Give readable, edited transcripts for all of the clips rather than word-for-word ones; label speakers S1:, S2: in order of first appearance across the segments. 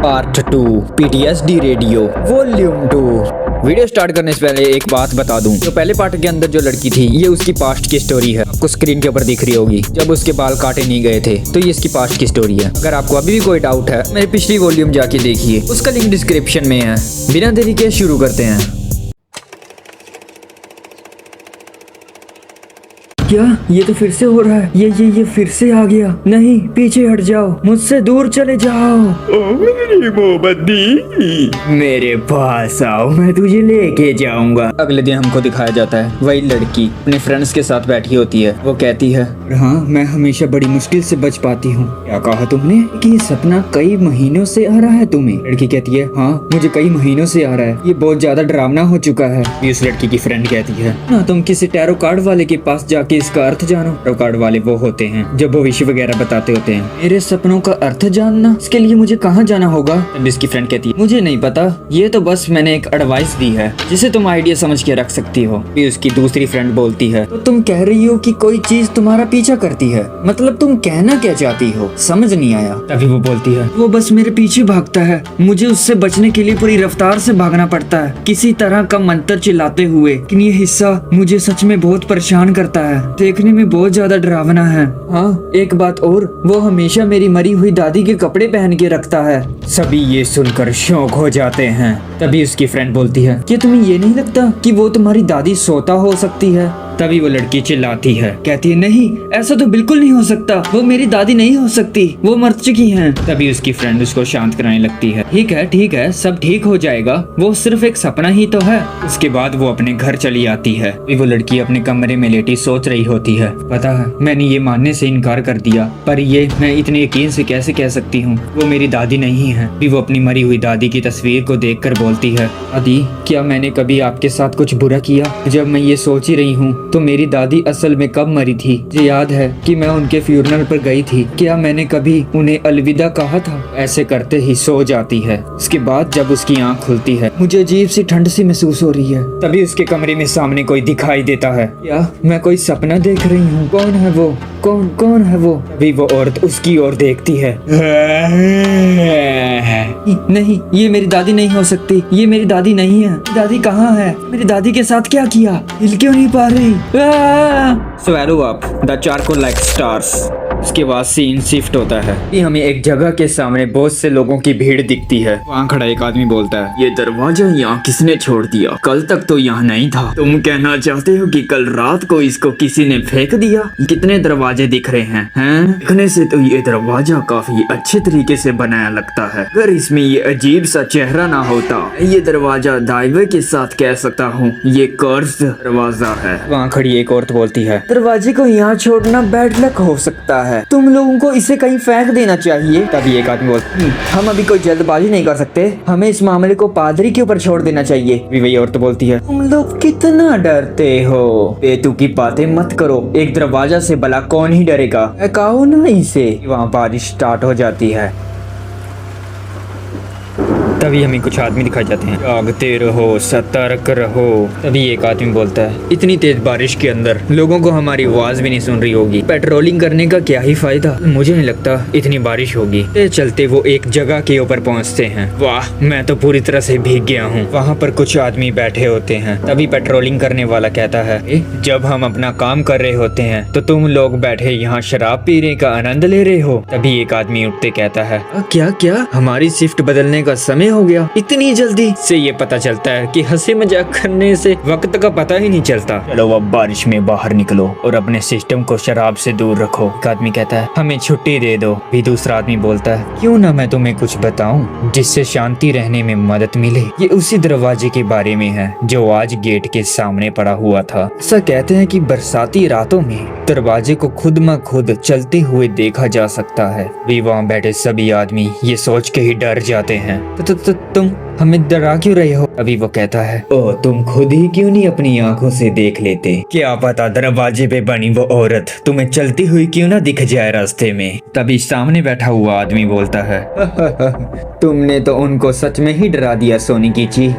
S1: Part 2 PTSD radio volume 2। Video start करने से पहले एक बात बता दूं, तो पहले पार्ट के अंदर जो लड़की थी ये उसकी पास्ट की स्टोरी है। आपको स्क्रीन के ऊपर दिख रही होगी जब उसके बाल काटे नहीं गए थे, तो ये इसकी पास्ट की स्टोरी है। अगर आपको अभी भी कोई डाउट है मेरे पिछली वॉल्यूम जाके देखिए, उसका लिंक डिस्क्रिप्शन में है। बिना देरी के शुरू करते हैं। क्या ये तो फिर से हो रहा है? ये फिर से आ गया। नहीं, पीछे हट जाओ, मुझसे दूर चले जाओ।
S2: ओ मेरी मोहब्बती,
S1: मेरे पास आओ, मैं तुझे लेके जाऊंगा। अगले दिन हमको दिखाया जाता है वही लड़की अपने फ्रेंड्स के साथ बैठी होती है। वो कहती है, हाँ मैं हमेशा बड़ी मुश्किल से बच पाती हूँ। क्या कहा तुमने? कि ये सपना कई महीनों से आ रहा है तुम्हें? लड़की कहती है, हाँ मुझे कई महीनों से आ रहा है, ये बहुत ज्यादा डरावना हो चुका है। इस लड़की की फ्रेंड कहती है, ना तुम किसी टैरो कार्ड वाले के पास जाके इसका अर्थ जानो। टैरो कार्ड वाले वो होते हैं जो भविष्य वगैरह बताते होते हैं। मेरे सपनों का अर्थ जानना, इसके लिए मुझे कहाँ जाना होगा? तब इसकी फ्रेंड कहती है, मुझे नहीं पता, ये तो बस मैंने एक एडवाइस दी है जिसे तुम आइडिया समझ के रख सकती हो। फिर उसकी दूसरी फ्रेंड बोलती है, तो तुम कह रही हो कि कोई चीज तुम्हारा पीछा करती है, मतलब तुम कहना क्या चाहती हो? समझ नहीं आया। तभी वो बोलती है, वो बस मेरे पीछे भागता है, मुझे उससे बचने के लिए पूरी रफ्तार से भागना पड़ता है, किसी तरह का मंत्र चिल्लाते हुए। लेकिन ये हिस्सा मुझे सच में बहुत परेशान करता है, देखने में बहुत ज्यादा डरावना है। हाँ एक बात और, वो हमेशा मेरी मरी हुई दादी के कपड़े पहन के रखता है। सभी ये सुनकर शौक हो जाते हैं। तभी उसकी फ्रेंड बोलती है, कि तुम्हें ये नहीं लगता कि वो तुम्हारी दादी सोता हो सकती है? तभी वो लड़की चिल्लाती है, कहती है, नहीं ऐसा तो बिल्कुल नहीं हो सकता, वो मेरी दादी नहीं हो सकती, वो मर चुकी हैं। तभी उसकी फ्रेंड उसको शांत कराने लगती है, ठीक है सब ठीक हो जाएगा, वो सिर्फ एक सपना ही तो है। उसके बाद वो अपने घर चली आती है। वो लड़की अपने कमरे में लेटी सोच रही होती है, पता है मैंने ये मानने से इनकार कर दिया, पर ये मैं इतने यकीन से कैसे कह सकती हूँ वो मेरी दादी नहीं है। वो अपनी मरी हुई दादी की तस्वीर को देख कर बोलती है, दादी क्या मैंने कभी आपके साथ कुछ बुरा किया? जब मैं ये सोच ही रही हूँ तो मेरी दादी असल में कब मरी थी? मुझे याद है कि मैं उनके फ्यूनरल पर गई थी, क्या मैंने कभी उन्हें अलविदा कहा था? ऐसे करते ही सो जाती है। उसके बाद जब उसकी आंख खुलती है, मुझे अजीब सी ठंड सी महसूस हो रही है। तभी उसके कमरे में सामने कोई दिखाई देता है। क्या मैं कोई सपना देख रही हूँ? कौन है वो? कौन है वो? तभी वो औरत उसकी ओर देखती है। नहीं ये मेरी दादी नहीं हो सकती, ये मेरी दादी नहीं है। दादी कहाँ है? मेरी दादी के साथ क्या किया? हिल क्यों नहीं पा रही? Swallow up the charcoal like stars। उसके बाद सीन शिफ्ट होता है कि हमें एक जगह के सामने बहुत से लोगों की भीड़ दिखती है। वहाँ खड़ा एक आदमी बोलता है, ये दरवाजा यहाँ किसने छोड़ दिया? कल तक तो यहाँ नहीं था। तुम कहना चाहते हो कि कल रात को इसको किसी ने फेंक दिया? कितने दरवाजे दिख रहे हैं? दिखने से तो ये दरवाजा काफी अच्छे तरीके से बनाया लगता है, अगर इसमें ये अजीब सा चेहरा ना होता। ये दरवाजा दायवे के साथ कह सकता हूँ ये कर्स दरवाजा है। वहाँ खड़ी एक औरत बोलती है, दरवाजे को यहाँ छोड़ना बैड लक हो सकता है, तुम लोगों को इसे कहीं फेंक देना चाहिए। तभी एक आदमी बोलता, हम अभी कोई जल्दबाजी नहीं कर सकते, हमें इस मामले को पादरी के ऊपर छोड़ देना चाहिए। वही औरत बोलती है, तुम लोग कितना डरते हो, बेतुकी बातें मत करो, एक दरवाजा से भला कौन ही डरेगा, कहो ना इसे। वहाँ बारिश स्टार्ट हो जाती है। तभी हमें कुछ आदमी दिखाई जाते हैं, जागते रहो, सतर्क रहो। तभी एक आदमी बोलता है, इतनी तेज बारिश के अंदर लोगों को हमारी आवाज भी नहीं सुन रही होगी, पेट्रोलिंग करने का क्या ही फायदा? मुझे नहीं लगता इतनी बारिश होगी। चलते वो एक जगह के ऊपर पहुंचते हैं। वाह मैं तो पूरी तरह से भीग गया हूँ। वहाँ पर कुछ आदमी बैठे होते हैं। तभी पेट्रोलिंग करने वाला कहता है, जब हम अपना काम कर रहे होते हैं तो तुम लोग बैठे यहाँ शराब पीने का आनंद ले रहे हो। तभी एक आदमी उठते कहता है, क्या हमारी शिफ्ट बदलने का समय हो गया इतनी जल्दी? से ये पता चलता है कि हंसी मजाक करने से वक्त का पता ही नहीं चलता। चलो अब बारिश में बाहर निकलो और अपने सिस्टम को शराब से दूर रखो। एक आदमी कहता है, हमें छुट्टी दे दो। भी दूसरा आदमी बोलता है, क्यों ना मैं तुम्हें कुछ बताऊं जिससे शांति रहने में मदद मिले। ये उसी दरवाजे के बारे में है जो आज गेट के सामने पड़ा हुआ था। ऐसा कहते हैं कि बरसाती रातों में दरवाजे को खुद म खुद चलते हुए देखा जा सकता है। भी वहाँ बैठे सभी आदमी ये सोच के ही डर जाते हैं, तो तुम हमें डरा क्यों रहे हो? अभी वो कहता है, ओ तुम खुद ही क्यों नहीं अपनी आंखों से देख लेते? क्या पता दरवाजे पे बनी वो औरत तुम्हें चलती हुई क्यों ना दिख जाए रास्ते में। तभी सामने बैठा हुआ आदमी बोलता है, तुमने तो उनको सच में ही डरा दिया सोनी की ची।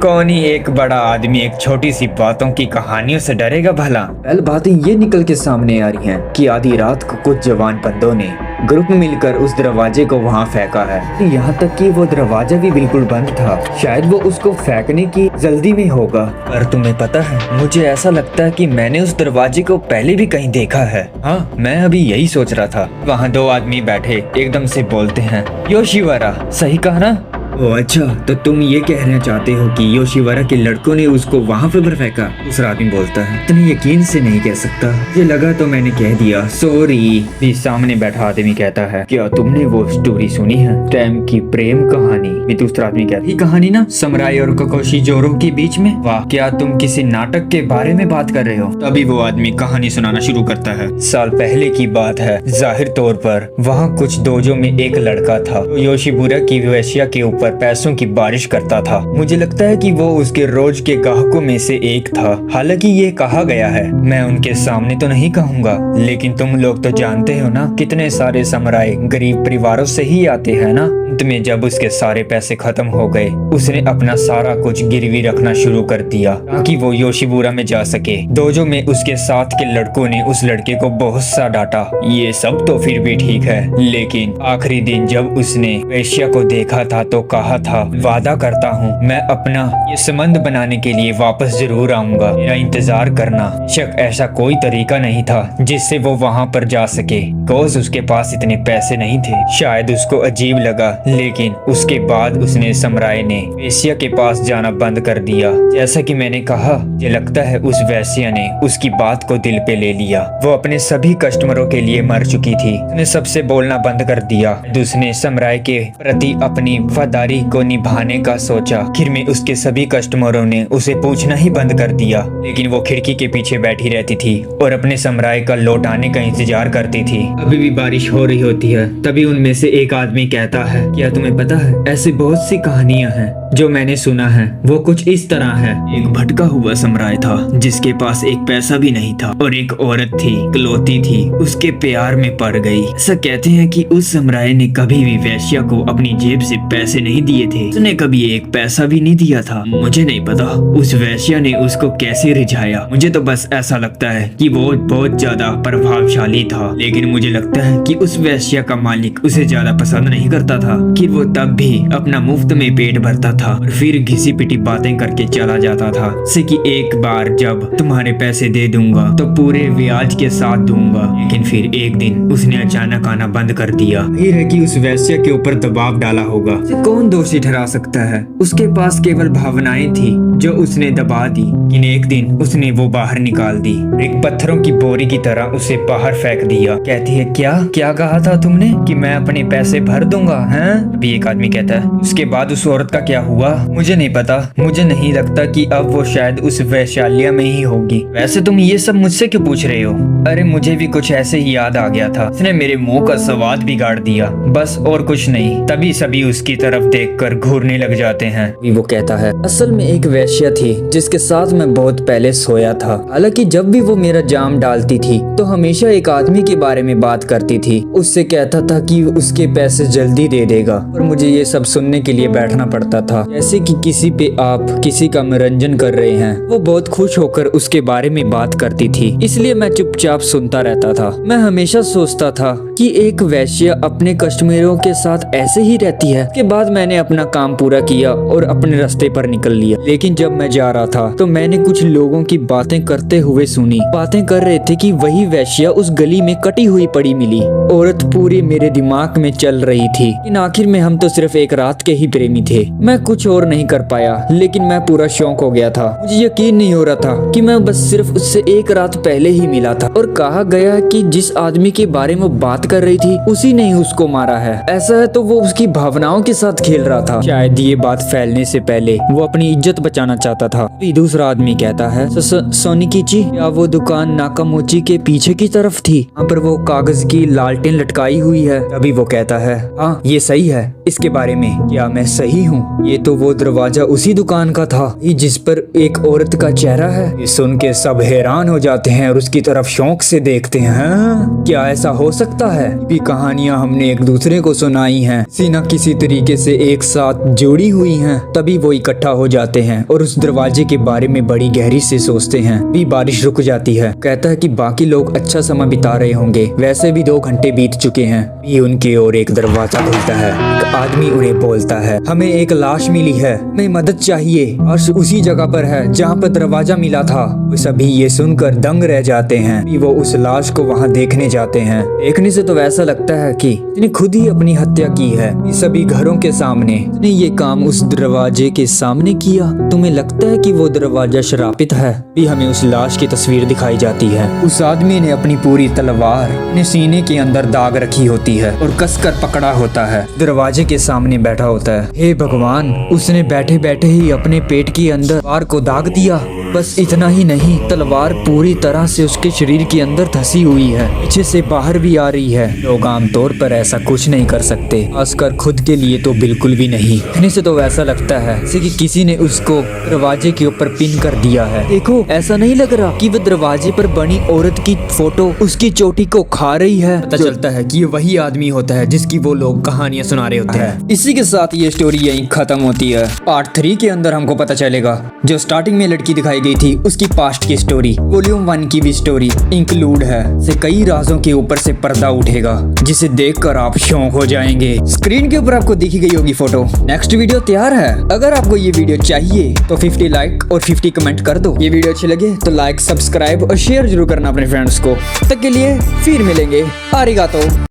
S1: कौन ही एक बड़ा आदमी एक छोटी सी बातों की कहानियों से डरेगा भला? पहले बातें ये निकल के सामने आ रही हैं कि आधी रात को कुछ जवान बंदों ने ग्रुप मिलकर उस दरवाजे को वहाँ फेंका है। यहाँ तक कि वो दरवाजा भी बिल्कुल बंद था। शायद वो उसको फेंकने की जल्दी में होगा। पर तुम्हें पता है, मुझे ऐसा लगता है कि मैंने उस दरवाजे को पहले भी कहीं देखा है। हाँ, मैं अभी यही सोच रहा था। वहाँ दो आदमी बैठे एकदम से बोलते हैं, योशिवारा। सही कहा ना? ओ अच्छा, तो तुम ये कहना चाहते हो कि योशिवारा के लड़कों ने उसको वहाँ पे फेंका? दूसरा आदमी बोलता है, इतने यकीन से नहीं कह सकता, ये लगा तो मैंने कह दिया, सॉरी। भी सामने बैठा आदमी कहता है, क्या तुमने वो स्टोरी सुनी है, टैम की प्रेम कहानी? भी दूसरा आदमी कहता है, कहानी ना, समुराई और कोकोशी जोरो के बीच में। वाह, क्या तुम किसी नाटक के बारे में बात कर रहे हो? तभी वो आदमी कहानी सुनाना शुरू करता है। साल पहले की बात है। जाहिर तौर पर वहाँ कुछ डोजो में एक लड़का था जो योशिबुरा की वेश्या के ऊपर पैसों की बारिश करता था। मुझे लगता है कि वो उसके रोज के ग्राहकों में से एक था। हालांकि ये कहा गया है, मैं उनके सामने तो नहीं कहूँगा, लेकिन तुम लोग तो जानते हो ना, कितने सारे समुराई गरीब परिवारों से ही आते हैं ना। अंत में जब उसके सारे पैसे खत्म हो गए, उसने अपना सारा कुछ गिरवी रखना शुरू कर दिया ताकि वो योशिबुरा में जा सके। डोजो में उसके साथ के लड़कों ने उस लड़के को बहुत सा डांटा। ये सब तो फिर भी ठीक है, लेकिन आखिरी दिन जब उसने वेश्या को देखा था तो कहा था, वादा करता हूँ मैं अपना ये संबंध बनाने के लिए वापस जरूर आऊंगा, मेरा इंतजार करना। शक ऐसा कोई तरीका नहीं था जिससे वो वहाँ पर जा सके, बिकॉज उसके पास इतने पैसे नहीं थे। शायद उसको अजीब लगा, लेकिन उसके बाद उसने समुराई ने वेश्या के पास जाना बंद कर दिया। जैसा कि मैंने कहा, ये लगता है उस वेश्या ने उसकी बात को दिल पे ले लिया। वो अपने सभी कस्टमरों के लिए मर चुकी थी। उसने सबसे बोलना बंद कर दिया। उसने समुराई के प्रति अपनी वफादारी को निभाने का सोचा। आखिर में उसके सभी कस्टमरों ने उसे पूछना ही बंद कर दिया, लेकिन वो खिड़की के पीछे बैठी रहती थी और अपने समुराई का लौट आने का इंतजार करती थी। अभी भी बारिश हो रही होती है। तभी उनमें से एक आदमी कहता है, क्या तुम्हें पता है, ऐसी बहुत सी कहानियां हैं जो मैंने सुना है। वो कुछ इस तरह है। एक भटका हुआ समुराई था जिसके पास एक पैसा भी नहीं था और एक औरत थी, इकलौती थी, उसके प्यार में पड़ गई। ऐसा कहते हैं कि उस समुराई ने कभी भी वेश्या को अपनी जेब से पैसे नहीं दिए थे। उसने कभी एक पैसा भी नहीं दिया था। मुझे नहीं पता उस वेश्या ने उसको कैसे रिझाया। मुझे तो बस ऐसा लगता है कि वो बहुत ज्यादा प्रभावशाली था, लेकिन मुझे लगता है कि उस वेश्या का मालिक उसे ज्यादा पसंद नहीं करता था कि वो तब भी अपना मुफ्त में पेट भरता था और फिर घिसी पिटी बातें करके चला जाता था, जैसे कि एक बार जब तुम्हारे पैसे दे दूंगा तो पूरे ब्याज के साथ दूंगा। लेकिन फिर एक दिन उसने अचानक आना बंद कर दिया। ये है कि उस वेश्या के ऊपर दबाव डाला होगा। उसे कौन दोषी ठहरा सकता है? उसके पास केवल भावनाएं थी जो उसने दबा दी, लेकिन एक दिन उसने वो बाहर निकाल दी, एक पत्थरों की बोरी की तरह उसे बाहर फेंक दिया। कहती है, क्या कहा था तुमने कि मैं अपने पैसे भर दूंगा? हैं? अभी एक आदमी कहता है, उसके बाद उस औरत का क्या हुआ? मुझे नहीं पता। मुझे नहीं लगता कि अब वो शायद उस वैशाल्या में ही होगी। वैसे तुम ये सब मुझसे क्यों पूछ रहे हो? अरे मुझे भी कुछ ऐसे ही याद आ गया था। उसने मेरे मुंह का स्वाद बिगाड़ दिया, बस और कुछ नहीं। तभी सभी उसकी तरफ देखकर घूरने लग जाते हैं। वो कहता है, असल में एक वेश्या थी जिसके साथ मैं बहुत पहले सोया था। हालांकि जब भी वो मेरा जाम डालती थी तो हमेशा एक आदमी के बारे में बात करती थी। उससे कहता था कि उसके पैसे जल्दी दे देगा और मुझे ये सब सुनने के लिए बैठना पड़ता था, जैसे कि किसी पे आप किसी का मनोरंजन कर रहे हैं। वो बहुत खुश होकर उसके बारे में बात करती थी, इसलिए मैं चुपचाप सुनता रहता था। मैं हमेशा सोचता था कि एक वेश्या अपने कस्टमरों के साथ ऐसे ही रहती है। उसके बाद मैंने अपना काम पूरा किया और अपने रास्ते पर निकल लिया। लेकिन जब मैं जा रहा था तो मैंने कुछ लोगों की बातें करते हुए सुनी। बातें कर रहे थे कि वही वेश्या उस गली में कटी हुई पड़ी मिली। औरत पूरी मेरे दिमाग में चल रही थी। इन आखिर में हम तो सिर्फ एक रात के ही प्रेमी थे। मैं कुछ और नहीं कर पाया, लेकिन मैं पूरा शौक हो गया था। मुझे यकीन नहीं हो रहा था कि मैं बस सिर्फ उससे एक रात पहले ही मिला था। और कहा गया कि जिस आदमी के बारे में बात कर रही थी उसी ने ही उसको मारा है। ऐसा है तो वो उसकी भावनाओं के साथ खेल रहा था। शायद ये बात फैलने से पहले वो अपनी इज्जत बचाना चाहता था। अभी दूसरा आदमी कहता है, सोनिकीची, क्या वो दुकान नाकामोची के पीछे की तरफ थी? वहाँ पर वो कागज की लालटेन लटकाई हुई है। अभी वो कहता है, हाँ ये सही है। इसके बारे में क्या मैं सही हूँ? ये तो वो दरवाजा उसी दुकान का था जिस पर एक औरत का चेहरा है। ये सुन के सब हैरान हो जाते हैं और उसकी तरफ शौक से देखते हैं। क्या ऐसा हो सकता है? भी कहानियां हमने एक दूसरे को सुनाई हैं। किसी न किसी तरीके से एक साथ जुड़ी हुई हैं, तभी वो इकट्ठा हो जाते हैं और उस दरवाजे के बारे में बड़ी गहरी से सोचते हैं। भी बारिश रुक जाती है। कहता है कि बाकी लोग अच्छा समय बिता रहे होंगे, वैसे भी 2 घंटे बीत चुके हैं। भी उनकी ओर एक दरवाजा खुलता है। एक आदमी उन्हें बोलता है, हमें एक लाश मिली है, हमें मदद चाहिए। अर्श उसी जगह पर है जहाँ पर दरवाजा मिला था। वो सभी ये सुनकर दंग रह जाते हैं। भी वो उस लाश को वहाँ देखने जाते हैं। देखने से तो ऐसा लगता है कि इसने खुद ही अपनी हत्या की है। ये सभी घरों के सामने इसने ये काम उस दरवाजे के सामने किया। तुम्हें लगता है कि वो दरवाजा श्रापित है? भी हमें उस लाश की तस्वीर दिखाई जाती है। उस आदमी ने अपनी पूरी तलवार अपने सीने के अंदर दाग रखी होती है और कसकर पकड़ा होता है। दरवाजे के सामने बैठा होता है। हे भगवान, उसने बैठे बैठे ही अपने पेट के अंदर तलवार को दाग दिया। बस इतना ही नहीं, तलवार पूरी तरह से उसके शरीर के अंदर धसी हुई है, पीछे से बाहर भी आ रही है। लोग आमतौर पर ऐसा कुछ नहीं कर सकते, खासकर खुद के लिए तो बिल्कुल भी नहीं। देखने से तो ऐसा लगता है जैसे कि किसी ने उसको दरवाजे के ऊपर पिन कर दिया है। देखो, ऐसा नहीं लग रहा कि वो दरवाजे पर बनी औरत की फोटो उसकी चोटी को खा रही है? पता चलता है कि ये वही आदमी होता है जिसकी वो लोग कहानियां सुना रहे होते हैं। इसी के साथ ये स्टोरी यहीं खत्म होती है। पार्ट 3 के अंदर हमको पता चलेगा जो स्टार्टिंग में लड़की दिखाई गई थी उसकी पास्ट की स्टोरी, वॉल्यूम 1 की भी स्टोरी इंक्लूड है। से कई राजों के ऊपर से पर्दा उठेगा जिसे देखकर आप शौक हो जाएंगे। स्क्रीन के ऊपर आपको दिखी गई होगी फोटो। नेक्स्ट वीडियो तैयार है। अगर आपको ये वीडियो चाहिए तो 50 लाइक और 50 कमेंट कर दो। ये वीडियो अच्छी लगे तो लाइक, सब्सक्राइब और शेयर जरूर करना अपने फ्रेंड्स को। तब तक के लिए फिर मिलेंगे। आरिगातो।